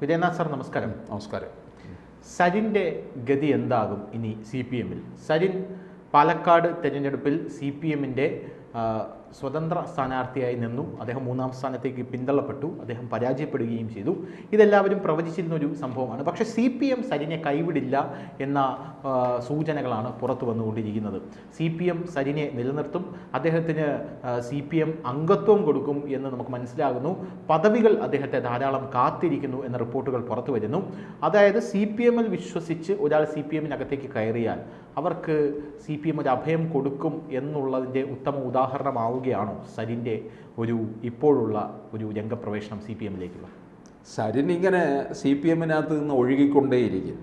Vijayanath sir നമസ്കാരം. നമസ്കാരം. സരിൻ്റെ ഗതി എന്താകും ഇനി CPM-ൽ? സരിൻ പാലക്കാട് തെരഞ്ഞെടുപ്പിൽ CPM-ൻ്റെ സ്വതന്ത്ര സ്ഥാനാർത്ഥിയായി നിന്നു. അദ്ദേഹം 3-ാം സ്ഥാനത്തേക്ക് പിന്തള്ളപ്പെട്ടു. അദ്ദേഹം പരാജയപ്പെടുകയും ചെയ്തു. ഇതെല്ലാവരും പ്രവചിച്ചിരുന്നൊരു സംഭവമാണ്. പക്ഷേ CPM സരിനെ കൈവിടില്ല എന്ന സൂചനകളാണ് പുറത്തു വന്നുകൊണ്ടിരിക്കുന്നത്. CPM സരിനെ നിലനിർത്തും, അദ്ദേഹത്തിന് CPM അംഗത്വം കൊടുക്കും എന്ന് നമുക്ക് മനസ്സിലാകുന്നു. പദവികൾ അദ്ദേഹത്തെ ധാരാളം കാത്തിരിക്കുന്നു എന്ന റിപ്പോർട്ടുകൾ പുറത്തു വരുന്നു. അതായത് CPM-ൽ വിശ്വസിച്ച് ഒരാൾ CPM-നകത്തേക്ക് കയറിയാൽ അവർക്ക് CPM ഒരു അഭയം കൊടുക്കും എന്നുള്ളതിൻ്റെ ഉത്തമ ഉദാഹരണമാവുകയാണോ സരിൻ്റെ ഇപ്പോഴുള്ള ഒരു രംഗപ്രവേശനം CPM-ലേക്കുള്ള? സരിൻ ഇങ്ങനെ CPM-നകത്ത് നിന്ന് ഒഴുകിക്കൊണ്ടേയിരിക്കും.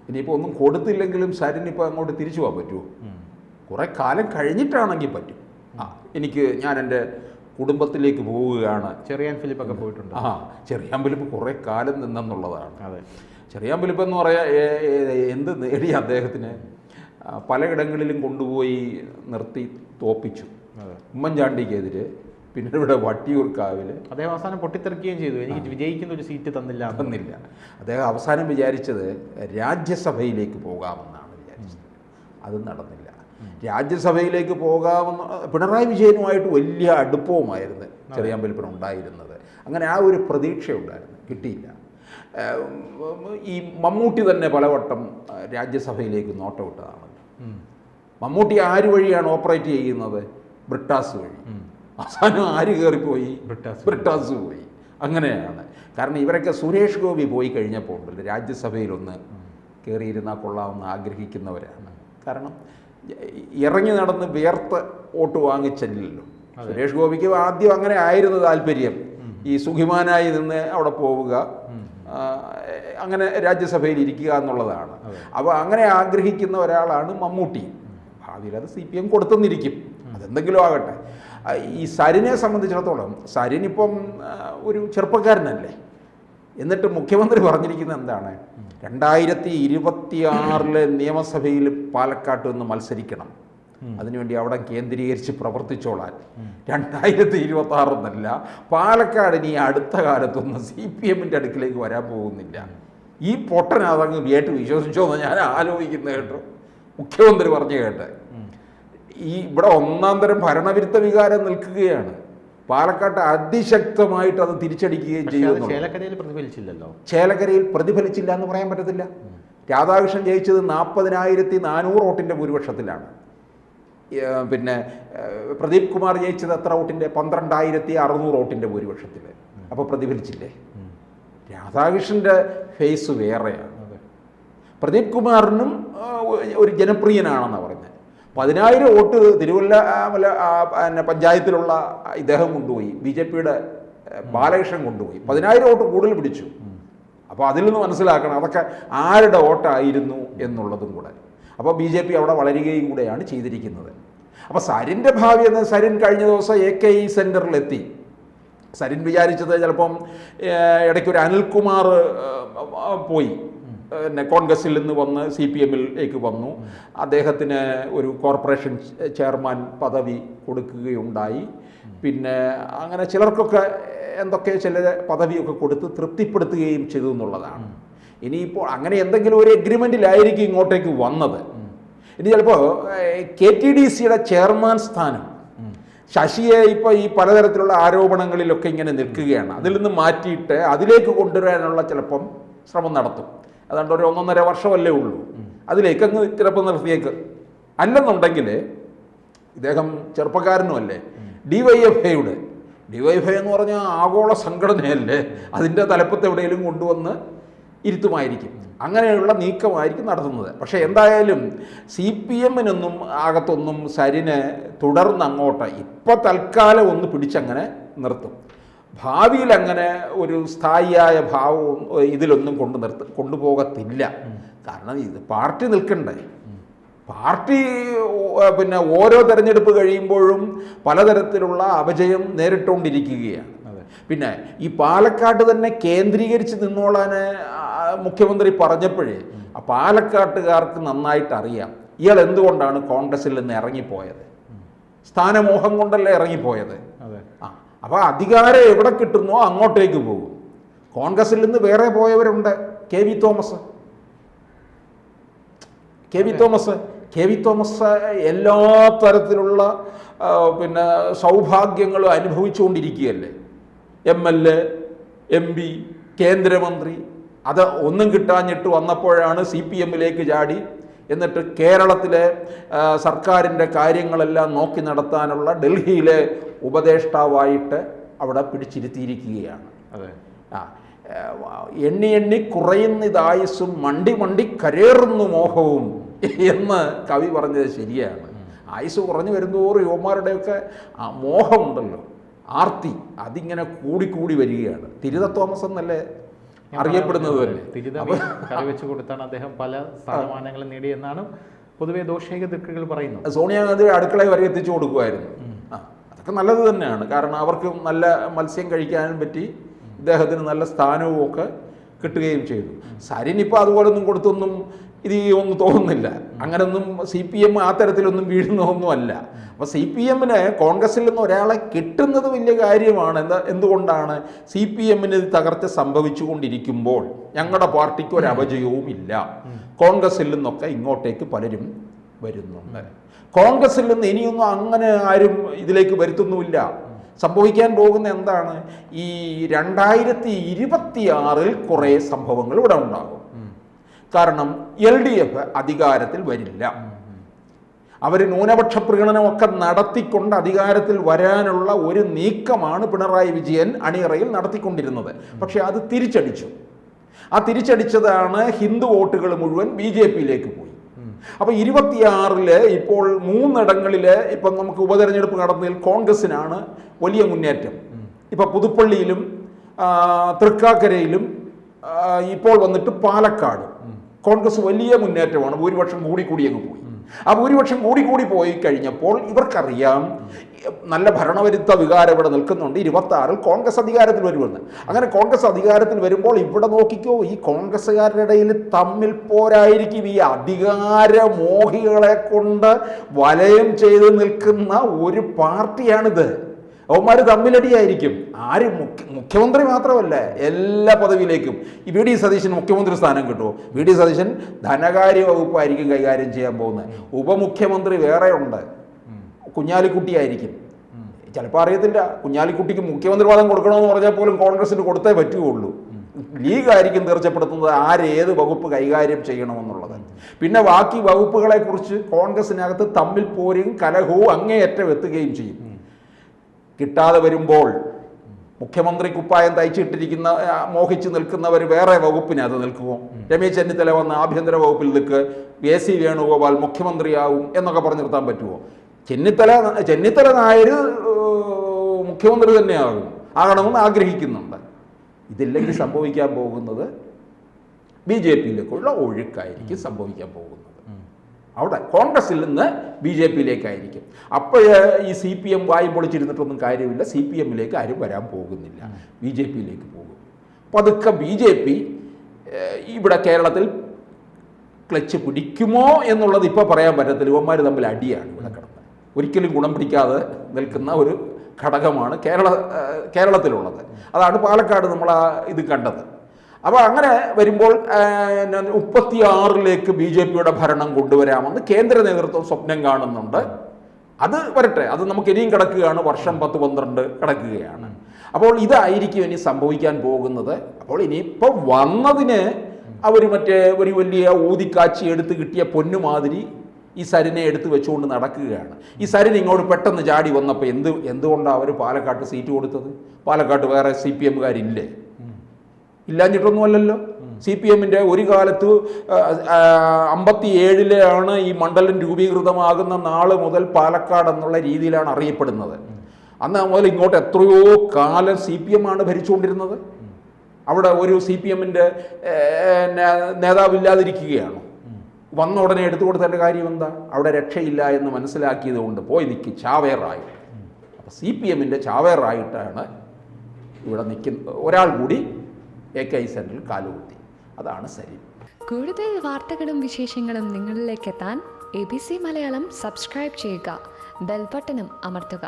ഇനിയിപ്പോൾ ഒന്നും കൊടുത്തില്ലെങ്കിലും സരിൻ ഇപ്പോൾ അങ്ങോട്ട് തിരിച്ചു പോകാൻ പറ്റുമോ? കുറേ കാലം കഴിഞ്ഞിട്ടാണെങ്കിൽ പറ്റും. ഞാൻ എൻ്റെ കുടുംബത്തിലേക്ക് പോവുകയാണ്. ചെറിയാൻ ഫിലിപ്പൊക്കെ പോയിട്ടുണ്ട്. ചെറിയാൻ ഫിലിപ്പ് കുറേ കാലം നിന്നെന്നുള്ളതാണ്. അതെ, ചെറിയാൻ ഫിലിപ്പ് എന്ന് പറയാൻ എന്ത് നേടി അദ്ദേഹത്തിന് പലയിടങ്ങളിലും കൊണ്ടുപോയി നിർത്തി തോപ്പിച്ചു. ഉമ്മൻചാണ്ടിക്കെതിരെ, പിന്നെ ഇവിടെ വട്ടിയൂർക്കാവിൽ അദ്ദേഹം അവസാനം പൊട്ടിത്തെറിക്കുകയും ചെയ്തു. എനിക്ക് വിജയിക്കുന്ന ഒരു സീറ്റ് തന്നില്ല. അദ്ദേഹം അവസാനം വിചാരിച്ചത് രാജ്യസഭയിലേക്ക് പോകാമെന്നാണ് വിചാരിച്ചത്. അത് നടന്നില്ല. രാജ്യസഭയിലേക്ക് പോകാമെന്ന് പിണറായി വിജയനുമായിട്ട് വലിയ അടുപ്പവുമായിരുന്നു ചെറിയാൻ ഫിലിപ്പിന് ഉണ്ടായിരുന്നത്. അങ്ങനെ ആ ഒരു പ്രതീക്ഷ ഉണ്ടായിരുന്നു, കിട്ടിയില്ല. ഈ മമ്മൂട്ടി തന്നെ പലവട്ടം രാജ്യസഭയിലേക്ക് നോട്ടമിട്ടതാണ്. മമ്മൂട്ടി ആര് വഴിയാണ് ഓപ്പറേറ്റ് ചെയ്യുന്നത്? ബ്രിട്ടാസ് വഴി. അവസാനം ആര് കയറിപ്പോയി? ബ്രിട്ടാസ് പോയി. അങ്ങനെയാണ്. കാരണം ഇവരൊക്കെ സുരേഷ് ഗോപി പോയി കഴിഞ്ഞപ്പോൾ ഉണ്ടല്ലോ രാജ്യസഭയിലൊന്ന് കയറിയിരുന്നാൽ കൊള്ളാമെന്ന് ആഗ്രഹിക്കുന്നവരാണ്. കാരണം ഇറങ്ങി നടന്ന് വിയർത്ത് വോട്ട് വാങ്ങിച്ചല്ലോ. സുരേഷ് ഗോപിക്ക് ആദ്യം അങ്ങനെ ആയിരുന്നു താല്പര്യം, ഈ സുഖിമാനായി നിന്ന് അവിടെ പോവുക, അങ്ങനെ രാജ്യസഭയിൽ ഇരിക്കുക എന്നുള്ളതാണ്. അപ്പോൾ അങ്ങനെ ആഗ്രഹിക്കുന്ന ഒരാളാണ് മമ്മൂട്ടി. ഭാവിയിൽ അത് CPM കൊടുത്തെന്നിരിക്കും, അതെന്തെങ്കിലും ആകട്ടെ. ഈ സരിനെ സംബന്ധിച്ചിടത്തോളം സരിനിപ്പം ഒരു ചെറുപ്പക്കാരനല്ലേ. എന്നിട്ട് മുഖ്യമന്ത്രി പറഞ്ഞിരിക്കുന്നത് എന്താണ്? 2026 നിയമസഭയിൽ പാലക്കാട്ട് നിന്ന് മത്സരിക്കണം, അതിനുവേണ്ടി അവിടെ കേന്ദ്രീകരിച്ച് പ്രവർത്തിച്ചോളാൻ. 2026 എന്നല്ല, പാലക്കാട് ഇനി അടുത്ത കാലത്തൊന്നും CPM-ൻ്റെ അടുക്കിലേക്ക് വരാൻ പോകുന്നില്ല. ഈ പൊട്ടനതങ്ങ് കേട്ട് വിശ്വസിച്ചോ എന്ന് ഞാൻ ആലോചിക്കുന്നത് കേട്ടോ. മുഖ്യമന്ത്രി പറഞ്ഞു കേട്ട് ഇവിടെ ഒന്നാം തരം ഭരണവിരുദ്ധ വികാരം നിൽക്കുകയാണ്. പാലക്കാട്ട് അതിശക്തമായിട്ട് അത് തിരിച്ചടിക്കുകയും ചെയ്യുന്നു. ചേലക്കരയിൽ പ്രതിഫലിച്ചില്ല എന്ന് പറയാൻ പറ്റത്തില്ല. രാധാകൃഷ്ണൻ ജയിച്ചത് 40,400 വോട്ടിൻ്റെ ഭൂരിപക്ഷത്തിലാണ്. പിന്നെ പ്രദീപ് കുമാർ ജയിച്ചത് എത്ര വോട്ടിൻ്റെ? 12,600 വോട്ടിൻ്റെ ഭൂരിപക്ഷത്തിൽ. അപ്പോൾ പ്രതിഫലിച്ചില്ലേ? രാധാകൃഷ്ണൻ്റെ ഫേസ് വേറെയാണ്. പ്രദീപ് കുമാറിനും ഒരു ജനപ്രിയനാണെന്നാണ് പറഞ്ഞത്. 10,000 വോട്ട് തിരുവല്ല പഞ്ചായത്തിലുള്ള ഇദ്ദേഹം കൊണ്ടുപോയി, BJP-യുടെ ബാലകൃഷ്ണൻ കൊണ്ടുപോയി. 10,000 വോട്ട് കൂടുതൽ പിടിച്ചു. അപ്പോൾ അതിൽ നിന്ന് മനസ്സിലാക്കണം അതൊക്കെ ആരുടെ വോട്ടായിരുന്നു എന്നുള്ളതും കൂടെ. അപ്പോൾ BJP അവിടെ വളരുകയും കൂടെയാണ് ചെയ്തിരിക്കുന്നത്. അപ്പോൾ സരിൻ്റെ ഭാവി എന്ന് സരിൻ കഴിഞ്ഞ ദിവസം AKE സെൻറ്ററിലെത്തി. സരിൻ വിചാരിച്ചത് ചിലപ്പം ഇടയ്ക്കൊരു അനിൽകുമാർ പോയി, കോൺഗ്രസിൽ നിന്ന് വന്ന് CPM-ലേക്ക് വന്നു. അദ്ദേഹത്തിന് ഒരു കോർപ്പറേഷൻ ചെയർമാൻ പദവി കൊടുക്കുകയുണ്ടായി. പിന്നെ അങ്ങനെ ചിലർക്കൊക്കെ എന്തൊക്കെ ചില പദവിയൊക്കെ കൊടുത്ത് തൃപ്തിപ്പെടുത്തുകയും ചെയ്തു എന്നുള്ളതാണ്. ഇനിയിപ്പോൾ അങ്ങനെ എന്തെങ്കിലും ഒരു എഗ്രിമെൻറ്റിലായിരിക്കും ഇങ്ങോട്ടേക്ക് വന്നത്. ഇനി ചിലപ്പോൾ KTDC-യുടെ ചെയർമാൻ സ്ഥാനം ശശിയെ ഇപ്പോൾ ഈ പലതരത്തിലുള്ള ആരോപണങ്ങളിലൊക്കെ ഇങ്ങനെ നിൽക്കുകയാണ്. അതിൽ നിന്ന് മാറ്റിയിട്ട് അതിലേക്ക് കൊണ്ടുവരാനുള്ള ചിലപ്പം ശ്രമം നടത്തും. അതുകൊണ്ട് ഒരു 1.5 വർഷമല്ലേ ഉള്ളൂ, അതിലേക്ക് അങ്ങ് ചിലപ്പോൾ നിർത്തിയേക്ക്. അല്ലെന്നുണ്ടെങ്കിൽ ഇദ്ദേഹം ചെറുപ്പക്കാരനുമല്ലേ, DYFI എന്ന് പറഞ്ഞാൽ ആഗോള സംഘടനയല്ലേ, അതിൻ്റെ തലപ്പത്ത് എവിടെയെങ്കിലും കൊണ്ടുവന്ന് ഇരുത്തുമായിരിക്കും. അങ്ങനെയുള്ള നീക്കമായിരിക്കും നടത്തുന്നത്. പക്ഷേ എന്തായാലും CPM-നൊന്നും അകത്തൊന്നും സരിനെ തുടർന്ന് അങ്ങോട്ട് ഇപ്പോൾ തൽക്കാലം ഒന്ന് പിടിച്ചങ്ങനെ നിർത്തും. ഭാവിയിൽ അങ്ങനെ ഒരു സ്ഥായിയായ ഭാവവും ഇതിലൊന്നും കൊണ്ടുപോകത്തില്ല. കാരണം ഇത് പാർട്ടി നിൽക്കണ്ടേ. പാർട്ടി പിന്നെ ഓരോ തെരഞ്ഞെടുപ്പ് കഴിയുമ്പോഴും പലതരത്തിലുള്ള അപജയം നേരിട്ടുകൊണ്ടിരിക്കുകയാണ്. പിന്നെ ഈ പാലക്കാട് തന്നെ കേന്ദ്രീകരിച്ച് നിന്നോളാൻ മുഖ്യമന്ത്രി പറഞ്ഞപ്പോഴേ പാലക്കാട്ടുകാർക്ക് നന്നായിട്ട് അറിയാം ഇയാൾ എന്തുകൊണ്ടാണ് കോൺഗ്രസിൽ നിന്ന് ഇറങ്ങിപ്പോയത്. സ്ഥാനമോഹം കൊണ്ടല്ലേ ഇറങ്ങിപ്പോയത്. അപ്പോൾ അധികാരം എവിടെ കിട്ടുന്നോ അങ്ങോട്ടേക്ക് പോകും. കോൺഗ്രസിൽ നിന്ന് വേറെ പോയവരുണ്ട്. കെ വി തോമസ് എല്ലാ തരത്തിലുള്ള പിന്നെ സൗഭാഗ്യങ്ങളും അനുഭവിച്ചുകൊണ്ടിരിക്കുകയല്ലേ. MLA, MP, കേന്ദ്രമന്ത്രി. അത് ഒന്നും കിട്ടാഞ്ഞിട്ട് വന്നപ്പോഴാണ് CPM-ലേക്ക് ചാടി. എന്നിട്ട് കേരളത്തിലെ സർക്കാരിൻ്റെ കാര്യങ്ങളെല്ലാം നോക്കി നടത്താനുള്ള ഡൽഹിയിലെ ഉപദേഷ്ടാവായിട്ട് അവിടെ പിടിച്ചിരുത്തിയിരിക്കുകയാണ്. എണ്ണി കുറയുന്നിതായുസ്സും മണ്ടി കരേറുന്നു മോഹവും എന്ന് കവി പറഞ്ഞത് ശരിയാണ്. ആയുസ് കുറഞ്ഞു വരുന്നതോറും യുവമാരുടെയൊക്കെ മോഹമുണ്ടല്ലോ, ആർത്തി, അതിങ്ങനെ കൂടി വരികയാണ്. തിരുത തോമസ് എന്നല്ലേ അറിയപ്പെടുന്നത് തന്നെ. കറിവെച്ച് കൊടുത്താണ് അദ്ദേഹം പല സ്ഥാനമാനങ്ങളും നേടിയെന്നാണ് പൊതുവെ ദോഷൈക ദൃക്കുകൾ പറയുന്നു. സോണിയാഗാന്ധി അടുക്കളയിൽ വരെ എത്തിച്ചു കൊടുക്കുമായിരുന്നു. അതൊക്കെ നല്ലത് തന്നെയാണ്. കാരണം അവർക്ക് നല്ല മത്സ്യം കഴിക്കാനും പറ്റി, ഇദ്ദേഹത്തിന് നല്ല സ്ഥാനവും ഒക്കെ കിട്ടുകയും ചെയ്തു. സരിൻ ഇപ്പോൾ അതുപോലൊന്നും കൊടുത്തൊന്നും ഇത് ഒന്നും തോന്നുന്നില്ല. അങ്ങനൊന്നും CPM ആ തരത്തിലൊന്നും വീഴുന്നതൊന്നുമല്ല. അപ്പോൾ CPM-ന് കോൺഗ്രസിൽ നിന്ന് ഒരാളെ കിട്ടുന്നത് വലിയ കാര്യമാണ്. എന്തുകൊണ്ടാണ്? CPM-ന് തകർച്ച സംഭവിച്ചുകൊണ്ടിരിക്കുമ്പോൾ ഞങ്ങളുടെ പാർട്ടിക്ക് ഒരു അപജയവും ഇല്ല. കോൺഗ്രസിൽ നിന്നൊക്കെ ഇങ്ങോട്ടേക്ക് പലരും വരുന്നുണ്ട്. കോൺഗ്രസിൽ നിന്ന് ഇനിയൊന്നും അങ്ങനെ ആരും ഇതിലേക്ക് വരുത്തുന്നുമില്ല. സംഭവിക്കാൻ പോകുന്ന എന്താണ്? ഈ 2026 കുറേ സംഭവങ്ങൾ ഇവിടെ ഉണ്ടാകും. കാരണം LDF അധികാരത്തിൽ വരില്ല. അവർ ന്യൂനപക്ഷ പ്രകടനമൊക്കെ നടത്തിക്കൊണ്ട് അധികാരത്തിൽ വരാനുള്ള ഒരു നീക്കമാണ് പിണറായി വിജയൻ അണിയറയിൽ നടത്തിക്കൊണ്ടിരുന്നത്. പക്ഷെ അത് തിരിച്ചടിച്ചു. ആ തിരിച്ചടിച്ചതാണ് ഹിന്ദു വോട്ടുകൾ മുഴുവൻ BJP-യിലേക്ക് പോയി. അപ്പോൾ 26 ഇപ്പോൾ 3 ഇടങ്ങളിൽ ഇപ്പം നമുക്ക് ഉപതെരഞ്ഞെടുപ്പ് നടന്നതിൽ കോൺഗ്രസിനാണ് വലിയ മുന്നേറ്റം. ഇപ്പം പുതുപ്പള്ളിയിലും തൃക്കാക്കരയിലും ഇപ്പോൾ വന്നിട്ട് പാലക്കാട് കോൺഗ്രസ് വലിയ മുന്നേറ്റമാണ്. ഭൂരിപക്ഷം കൂടി അങ്ങ് പോയി. ആ ഭൂരിപക്ഷം കൂടി പോയി കഴിഞ്ഞപ്പോൾ ഇവർക്കറിയാം നല്ല ഭരണവിരുദ്ധ വികാരം ഇവിടെ നിൽക്കുന്നുണ്ട്. 26 കോൺഗ്രസ് അധികാരത്തിൽ വരുമെന്ന്. അങ്ങനെ കോൺഗ്രസ് അധികാരത്തിൽ വരുമ്പോൾ ഇവിടെ നോക്കിക്കോ, ഈ കോൺഗ്രസ്സുകാരുടെ ഇടയിൽ തമ്മിൽ പോരായിരിക്കും. ഈ അധികാരമോഹികളെ കൊണ്ട് വലയം ചെയ്ത് നിൽക്കുന്ന ഒരു പാർട്ടിയാണിത്. അവന്മാർ തമ്മിലടിയായിരിക്കും. ആര് മുഖ്യമന്ത്രി മാത്രമല്ല, എല്ലാ പദവിയിലേക്കും. ഈ VD സതീശൻ മുഖ്യമന്ത്രി സ്ഥാനം കിട്ടുമോ? VD സതീശൻ ധനകാര്യ വകുപ്പായിരിക്കും കൈകാര്യം ചെയ്യാൻ പോകുന്നത്. ഉപമുഖ്യമന്ത്രി വേറെ ഉണ്ട്, കുഞ്ഞാലിക്കുട്ടിയായിരിക്കും. ചിലപ്പോൾ അറിയത്തില്ല. കുഞ്ഞാലിക്കുട്ടിക്ക് മുഖ്യമന്ത്രി പദം കൊടുക്കണമെന്ന് പറഞ്ഞാൽ പോലും കോൺഗ്രസിന് കൊടുത്തേ പറ്റുകയുള്ളൂ. ലീഗായിരിക്കും തീർച്ചപ്പെടുത്തുന്നത് ആരേത് വകുപ്പ് കൈകാര്യം ചെയ്യണമെന്നുള്ളത്. പിന്നെ ബാക്കി വകുപ്പുകളെ കുറിച്ച് കോൺഗ്രസിനകത്ത് തമ്മിൽ പോരും കലഹവും അങ്ങേയറ്റം എത്തുകയും ചെയ്യും. കിട്ടാതെ വരുമ്പോൾ മുഖ്യമന്ത്രി കുപ്പായം തയ്ച്ചിട്ടിരിക്കുന്ന മോഹിച്ച് നിൽക്കുന്നവർ വേറെ വകുപ്പിനകത്ത് നിൽക്കുമോ? രമേശ് ചെന്നിത്തല വന്ന് ആഭ്യന്തര വകുപ്പിൽ നിൽക്ക്, AC വേണുഗോപാൽ മുഖ്യമന്ത്രിയാവും എന്നൊക്കെ പറഞ്ഞു നിർത്താൻ പറ്റുമോ? ചെന്നിത്തല നായർ മുഖ്യമന്ത്രി തന്നെയാകും, ആകണമെന്ന് ആഗ്രഹിക്കുന്നുണ്ട്. ഇതില്ലെങ്കിൽ സംഭവിക്കാൻ പോകുന്നത് BJP-യിലേക്കുള്ള ഒഴുക്കായിരിക്കും സംഭവിക്കാൻ പോകുന്നത്. അവിടെ കോൺഗ്രസിൽ നിന്ന് BJP-യിലേക്കായിരിക്കും. അപ്പോൾ ഈ CPM വായും പൊളിച്ചിരുന്നിട്ടൊന്നും കാര്യമില്ല. CPM-ലേക്ക് ആരും വരാൻ പോകുന്നില്ല, BJP-യിലേക്ക് പോകും. പതുക്കെ BJP ഇവിടെ കേരളത്തിൽ ക്ലച്ച് പിടിക്കുമോ എന്നുള്ളത് ഇപ്പോൾ പറയാൻ പറ്റത്തില്ല. ഇവന്മാർ തമ്മിൽ അടിയാണ് ഇവിടെ കിടന്നത്. ഒരിക്കലും ഗുണം പിടിക്കാതെ നിൽക്കുന്ന ഒരു ഘടകമാണ് കേരളത്തിലുള്ളത്. അതാണ് പാലക്കാട് നമ്മൾ ഇത് കണ്ടത്. അപ്പോൾ അങ്ങനെ വരുമ്പോൾ 36 BJP-യുടെ ഭരണം കൊണ്ടുവരാമെന്ന് കേന്ദ്ര നേതൃത്വം സ്വപ്നം കാണുന്നുണ്ട്. അത് വരട്ടെ, അത് നമുക്ക് ഇനിയും കിടക്കുകയാണ്. വർഷം 10-12 കിടക്കുകയാണ്. അപ്പോൾ ഇതായിരിക്കും ഇനി സംഭവിക്കാൻ പോകുന്നത്. അപ്പോൾ ഇനിയിപ്പോൾ വന്നതിന് അവർ മറ്റേ ഒരു വലിയ ഊതിക്കാച്ചി എടുത്ത് കിട്ടിയ പൊന്നുമാതിരി ഈ സരിനെ എടുത്ത് വെച്ചുകൊണ്ട് നടക്കുകയാണ്. ഈ സരിൻ ഇങ്ങോട്ട് പെട്ടെന്ന് ചാടി വന്നപ്പോൾ എന്തുകൊണ്ടാണ് അവർ പാലക്കാട്ട് സീറ്റ് കൊടുത്തത്? പാലക്കാട്ട് വേറെ CPM-കാരില്ലേ? ഇല്ലാഞ്ഞിട്ടൊന്നുമല്ലല്ലോ. CPM-ന്റെ ഒരു കാലത്ത് 57-ലാണ് ഈ മണ്ഡലം രൂപീകൃതമാകുന്ന നാൾ മുതൽ പാലക്കാട് എന്നുള്ള രീതിയിലാണ് അറിയപ്പെടുന്നത്. അന്ന് മുതൽ ഇങ്ങോട്ട് എത്രയോ കാലം CPM-ആണ് ഭരിച്ചുകൊണ്ടിരുന്നത്. അവിടെ ഒരു CPM-ന്റെ നേതാവില്ലാതിരിക്കുകയാണ്. വന്ന ഉടനെ എടുത്തു കൊടുത്തതിൻ്റെ കാര്യം എന്താ? അവിടെ രക്ഷയില്ല എന്ന് മനസ്സിലാക്കിയത് കൊണ്ട് പോയി നിൽക്കി ചാവേറായിട്ട്. അപ്പോൾ CPM-ന്റെ ചാവേറായിട്ടാണ് ഇവിടെ നിൽക്കുന്ന ഒരാൾ കൂടി AK സെന്ററിൽ കാലുകുത്തി. അതാണ് സരി. കൂടുതൽ വാർത്തകളും വിശേഷങ്ങളും നിങ്ങളിലേക്ക് എത്താൻ ABC മലയാളം സബ്സ്ക്രൈബ് ചെയ്യുക, ബെൽ ബട്ടണും അമർത്തുക.